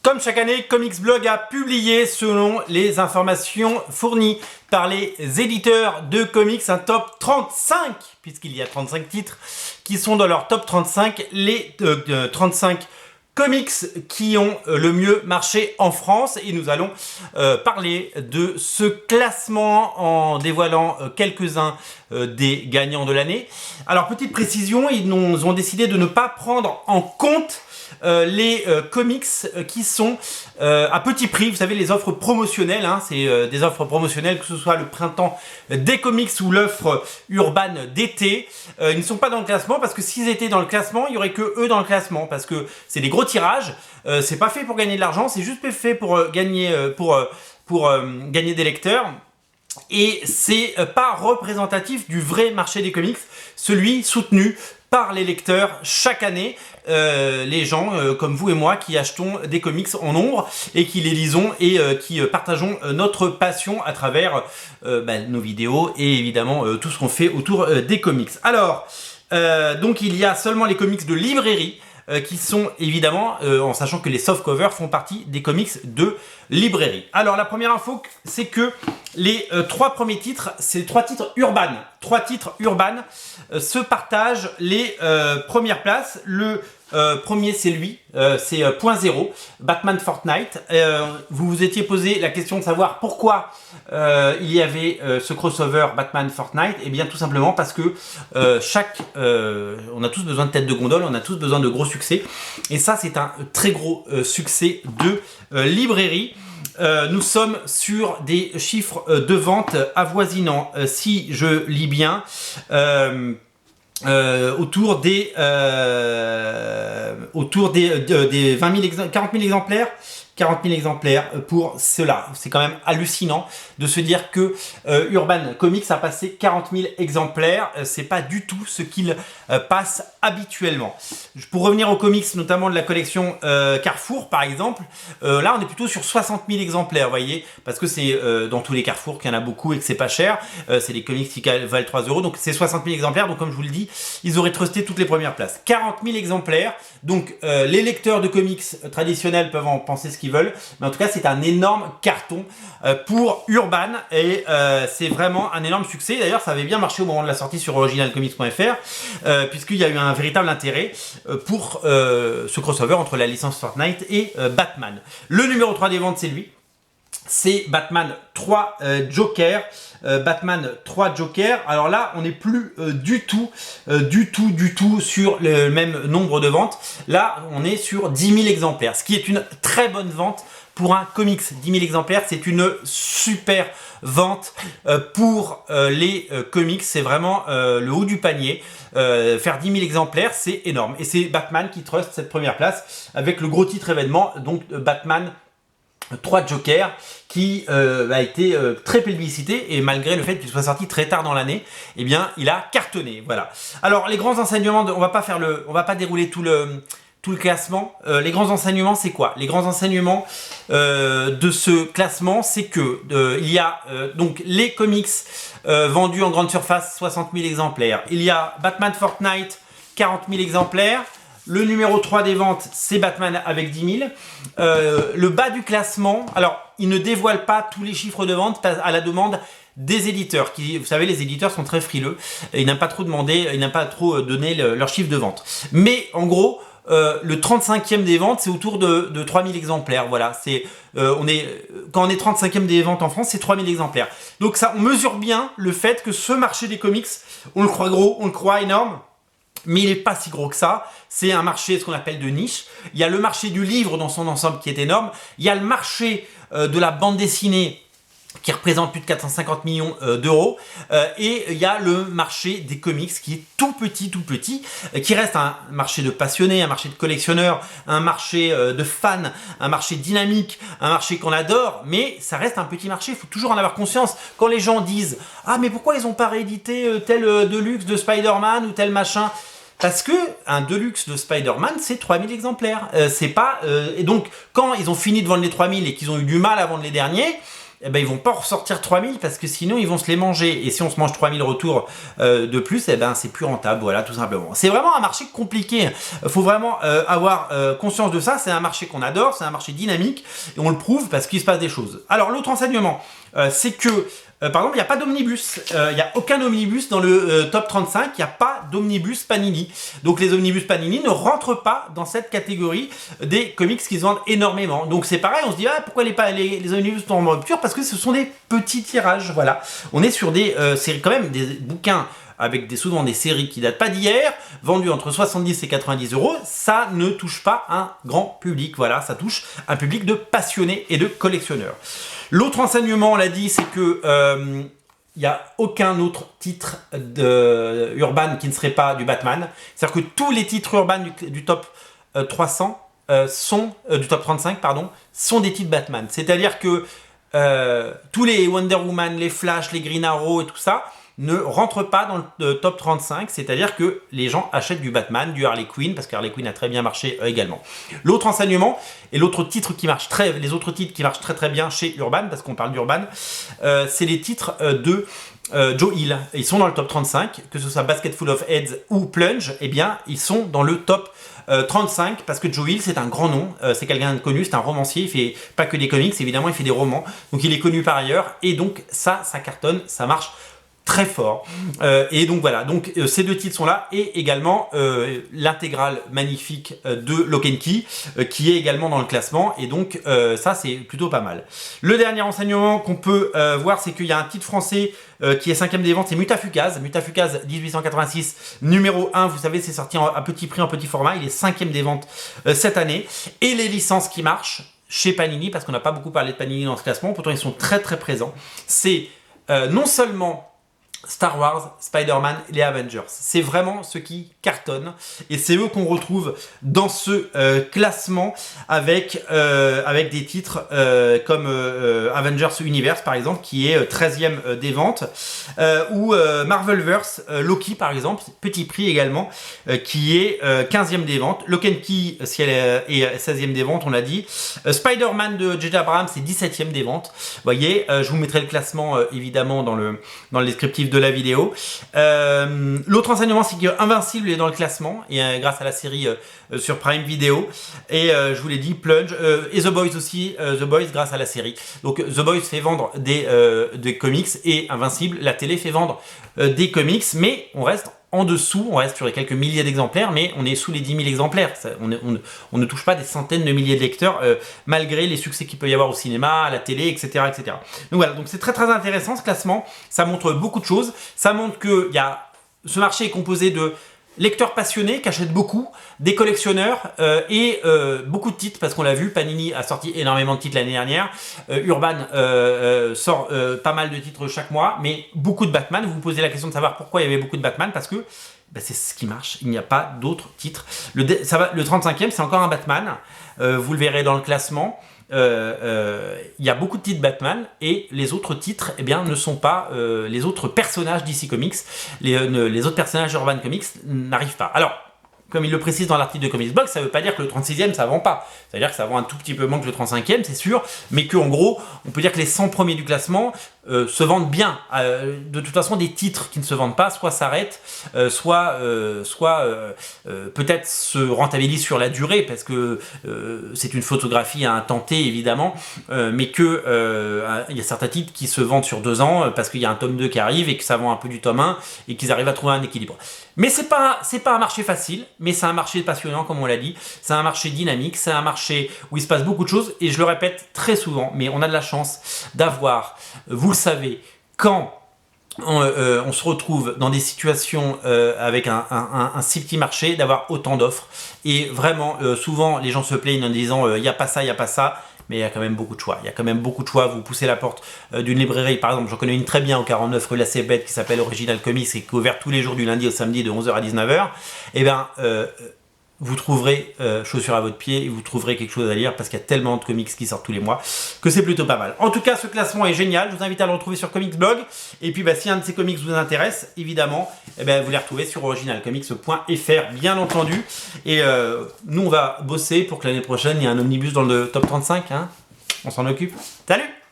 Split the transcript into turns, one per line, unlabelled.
Comme chaque année, Comics Blog a publié, selon les informations fournies par les éditeurs de comics, un top 35, puisqu'il y a 35 titres qui sont dans leur top 35, les 35 comics qui ont le mieux marché en France. Et nous allons parler de ce classement en dévoilant quelques-uns des gagnants de l'année. Alors, petite précision, ils ont décidé de ne pas prendre en compte les comics qui sont à petit prix. Vous savez, les offres promotionnelles, hein, c'est des offres promotionnelles, que ce soit le printemps des comics ou l'offre urbaine d'été. Ils ne sont pas dans le classement parce que s'ils étaient dans le classement, il n'y aurait que eux dans le classement parce que c'est des gros tirages. C'est pas fait pour gagner de l'argent, c'est juste fait pour gagner gagner des lecteurs. Et c'est pas représentatif du vrai marché des comics, celui soutenu par les lecteurs chaque année, les gens comme vous et moi qui achetons des comics en nombre et qui les lisons et qui partageons notre passion à travers nos vidéos et évidemment tout ce qu'on fait autour des comics. Alors, donc il y a seulement les comics de librairie qui sont évidemment, en sachant que les softcovers font partie des comics de librairie. Alors la première info, c'est que les trois premiers titres, c'est trois titres urbains. Trois titres urbains se partagent les premières places. Le premier, c'est lui, c'est Point Zéro, Batman Fortnite. Vous vous étiez posé la question de savoir pourquoi il y avait ce crossover Batman Fortnite. Et bien tout simplement parce que on a tous besoin de tête de gondole, on a tous besoin de gros succès. Et ça, c'est un très gros succès de librairie. Nous sommes sur des chiffres de vente avoisinant, si je lis bien, autour des 40 000 exemplaires. 40 000 exemplaires pour cela. C'est quand même hallucinant de se dire que Urban Comics a passé 40 000 exemplaires. C'est pas du tout ce qu'il passe habituellement. Pour revenir aux comics, notamment de la collection Carrefour, par exemple, là on est plutôt sur 60 000 exemplaires, vous voyez, parce que c'est dans tous les Carrefour qu'il y en a beaucoup et que c'est pas cher. C'est des comics qui valent 3 €, donc c'est 60 000 exemplaires. Donc comme je vous le dis, ils auraient trusté toutes les premières places. 40 000 exemplaires. Donc les lecteurs de comics traditionnels peuvent en penser ce qu'ils veulent, mais en tout cas c'est un énorme carton pour Urban et c'est vraiment un énorme succès. D'ailleurs ça avait bien marché au moment de la sortie sur originalcomics.fr puisqu'il y a eu un véritable intérêt pour ce crossover entre la licence Fortnite et Batman. Le numéro 3 des ventes, c'est lui, c'est Batman 3 Joker. Batman 3 Joker. Alors là, on n'est plus du tout sur le même nombre de ventes. Là, on est sur 10 000 exemplaires, ce qui est une très bonne vente pour un comics. 10 000 exemplaires, c'est une super vente pour les comics. C'est vraiment le haut du panier. Faire 10 000 exemplaires, c'est énorme. Et c'est Batman qui trust cette première place avec le gros titre événement, donc Batman 3 Joker, qui a été très plébiscité et malgré le fait qu'il soit sorti très tard dans l'année, eh bien il a cartonné. Voilà. Alors les grands enseignements, on va pas dérouler tout le classement. Les grands enseignements, c'est quoi? Les grands enseignements de ce classement, c'est que il y a donc les comics vendus en grande surface, 60 000 exemplaires. Il y a Batman Fortnite, 40 000 exemplaires. Le numéro 3 des ventes, c'est Batman avec 10 000. Le bas du classement, alors, il ne dévoile pas tous les chiffres de vente à la demande des éditeurs. Vous savez, les éditeurs sont très frileux. Ils n'aiment pas trop donner leur chiffre de vente. Mais, en gros, le 35e des ventes, c'est autour de 3 000 exemplaires. Voilà, quand on est 35e des ventes en France, c'est 3 000 exemplaires. Donc ça, on mesure bien le fait que ce marché des comics, on le croit gros, on le croit énorme, mais il n'est pas si gros que ça. C'est un marché, ce qu'on appelle de niche. Il y a le marché du livre dans son ensemble qui est énorme. Il y a le marché de la bande dessinée qui représente plus de 450 millions d'euros. Et il y a le marché des comics qui est tout petit, qui reste un marché de passionnés, un marché de collectionneurs, un marché de fans, un marché dynamique, un marché qu'on adore, mais ça reste un petit marché, il faut toujours en avoir conscience. Quand les gens disent « Ah, mais pourquoi ils n'ont pas réédité tel Deluxe de Spider-Man ou tel machin ?» Parce que un Deluxe de Spider-Man, c'est 3000 exemplaires. Et donc, quand ils ont fini de vendre les 3000 et qu'ils ont eu du mal à vendre les derniers, eh ben, ils vont pas ressortir 3000 parce que sinon ils vont se les manger. Et si on se mange 3000 retours de plus, eh ben, c'est plus rentable, voilà, tout simplement. C'est vraiment un marché compliqué. Il faut vraiment avoir conscience de ça. C'est un marché qu'on adore, c'est un marché dynamique et on le prouve parce qu'il se passe des choses. Alors, l'autre enseignement, c'est que par exemple, il n'y a pas d'omnibus. Il n'y a aucun omnibus dans le top 35. Il n'y a pas d'omnibus Panini. Donc, les omnibus Panini ne rentrent pas dans cette catégorie des comics qui se vendent énormément. Donc, c'est pareil. On se dit, ah, pourquoi les omnibus sont en rupture? Parce que ce sont des petits tirages. Voilà. On est sur des séries, quand même, des bouquins avec souvent des séries qui datent pas d'hier, vendus entre 70 et 90 euros. Ça ne touche pas un grand public. Voilà. Ça touche un public de passionnés et de collectionneurs. L'autre enseignement, on l'a dit, c'est que il n'y a aucun autre titre urban qui ne serait pas du Batman. C'est-à-dire que tous les titres urbains du top 300 du top 35, pardon, sont des titres Batman. C'est-à-dire que tous les Wonder Woman, les Flash, les Green Arrow et tout ça ne rentrent pas dans le top 35, c'est-à-dire que les gens achètent du Batman, du Harley Quinn, parce que Harley Quinn a très bien marché également. L'autre enseignement, et l'autre titre qui marche les autres titres qui marchent très très bien chez Urban, parce qu'on parle d'Urban, c'est les titres de Joe Hill. Ils sont dans le top 35, que ce soit Basket Full of Heads ou Plunge, eh bien, ils sont dans le top 35, parce que Joe Hill, c'est un grand nom, c'est quelqu'un de connu, c'est un romancier, il fait pas que des comics, évidemment, il fait des romans, donc il est connu par ailleurs, et donc ça cartonne, ça marche très fort. Et donc voilà, donc ces deux titres sont là, et également l'intégrale magnifique de Lock and Key qui est également dans le classement, et donc ça c'est plutôt pas mal. Le dernier enseignement qu'on peut voir, c'est qu'il y a un titre français qui est 5e des ventes, c'est Mutafukaz. Mutafukaz 1886 numéro 1, vous savez, c'est sorti à petit prix, en petit format, il est 5e des ventes cette année. Et les licences qui marchent chez Panini, parce qu'on n'a pas beaucoup parlé de Panini dans ce classement, pourtant ils sont très très présents, c'est non seulement Star Wars, Spider-Man, les Avengers. C'est vraiment ceux qui cartonnent, et c'est eux qu'on retrouve dans ce classement avec des titres comme Avengers Universe par exemple, qui est 13e des ventes, ou Marvelverse, Loki par exemple, petit prix également, qui est 15e des ventes. Lock and Key, si elle est 16e des ventes, on l'a dit. Spider-Man de J.J. Abrams, c'est 17e des ventes. Vous voyez, je vous mettrai le classement évidemment dans le descriptif de la vidéo. L'autre enseignement, c'est que Invincible est dans le classement, et grâce à la série sur Prime Video, et je vous l'ai dit, Plunge, et The Boys aussi, The Boys grâce à la série. Donc The Boys fait vendre des comics, et Invincible, la télé, fait vendre des comics, mais on reste en dessous, on reste sur les quelques milliers d'exemplaires, mais on est sous les 10 000 exemplaires. On ne touche pas des centaines de milliers de lecteurs, malgré les succès qu'il peut y avoir au cinéma, à la télé, etc. etc. Donc voilà, donc c'est très très intéressant ce classement, ça montre beaucoup de choses, ça montre que ce marché est composé de lecteurs passionnés qui achètent beaucoup, des collectionneurs et beaucoup de titres, parce qu'on l'a vu, Panini a sorti énormément de titres l'année dernière, Urban sort pas mal de titres chaque mois, mais beaucoup de Batman. Vous vous posez la question de savoir pourquoi il y avait beaucoup de Batman, parce que c'est ce qui marche, il n'y a pas d'autres titres. Le 35e, c'est encore un Batman, vous le verrez dans le classement. Il y a beaucoup de titres Batman, et les autres titres ne sont pas les autres personnages DC Comics, les autres personnages Urban Comics n'arrivent pas. Alors, comme il le précise dans l'article de Comics Blog, ça ne veut pas dire que le 36e ça vend pas, ça veut dire que ça vend un tout petit peu moins que le 35e, c'est sûr, mais qu'en gros on peut dire que les 100 premiers du classement se vendent bien. De toute façon, des titres qui ne se vendent pas soit s'arrêtent, soit peut-être se rentabilisent sur la durée, parce que c'est une photographie à un temps T évidemment, mais que il y a certains titres qui se vendent sur 2 ans parce qu'il y a un tome 2 qui arrive et que ça vend un peu du tome 1 et qu'ils arrivent à trouver un équilibre. Mais c'est pas un marché facile, mais c'est un marché passionnant comme on l'a dit, c'est un marché dynamique, c'est un marché où il se passe beaucoup de choses, et je le répète très souvent, mais on a de la chance d'avoir, vous le savez, quand on se retrouve dans des situations avec un si petit marché, d'avoir autant d'offres, et vraiment souvent les gens se plaignent en disant il n'y a pas ça, il n'y a pas ça, mais il y a quand même beaucoup de choix. Il y a quand même beaucoup de choix. Vous poussez la porte d'une librairie, par exemple, j'en connais une très bien au 49 rue La Cébette qui s'appelle Original Comics et qui est ouverte tous les jours du lundi au samedi de 11h à 19h. Et bien, vous trouverez chaussures à votre pied, et vous trouverez quelque chose à lire, parce qu'il y a tellement de comics qui sortent tous les mois que c'est plutôt pas mal. En tout cas, ce classement est génial. Je vous invite à le retrouver sur Comics Blog. Et puis, si un de ces comics vous intéresse, évidemment, vous les retrouvez sur originalcomics.fr, bien entendu. Et nous, on va bosser pour que l'année prochaine, il y ait un omnibus dans le top 35. Hein. On s'en occupe. Salut!